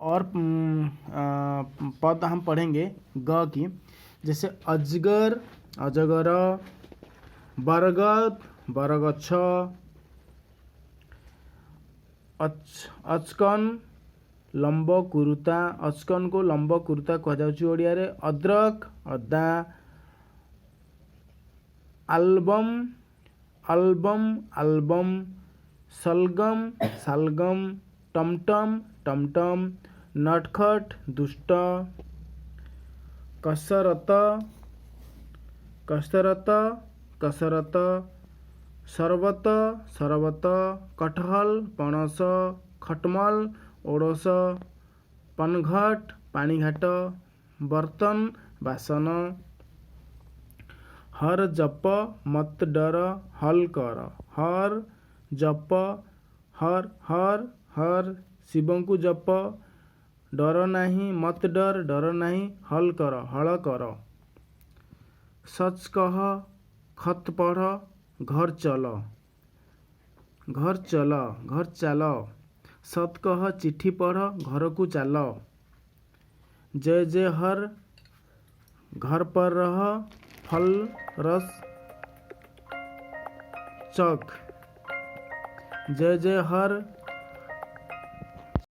और पद हम पढ़ेंगे ग की, जैसे अजगर अजगर, बरगद बरगछ, अचकन लंब कुरुता, अचकन को लंब कुरुता कहुच्छी ओडिया रे। अदरक अदा, आलबम अल्बम आलबम, सलगम सालगम, टमटम टमटम, नटखट दुष्ट, कसरत कसरत कसरत, शरबत शरबत, कटहल पणस, खटमल ओडस, पनघट पानीघाट, बर्तन बासन, हर जप मत डर हल कर, हर जप हर हर हर, शिव को जप, डर नहीं मत डर डर नहीं, हल कर हल कर, सच कह खत पढ़, घर चल घर चल घर चाल, सत कह चिट्ठी पढ़, घर को चाल, जय जय हर घर पर रह, फल रस चख, जय जय हर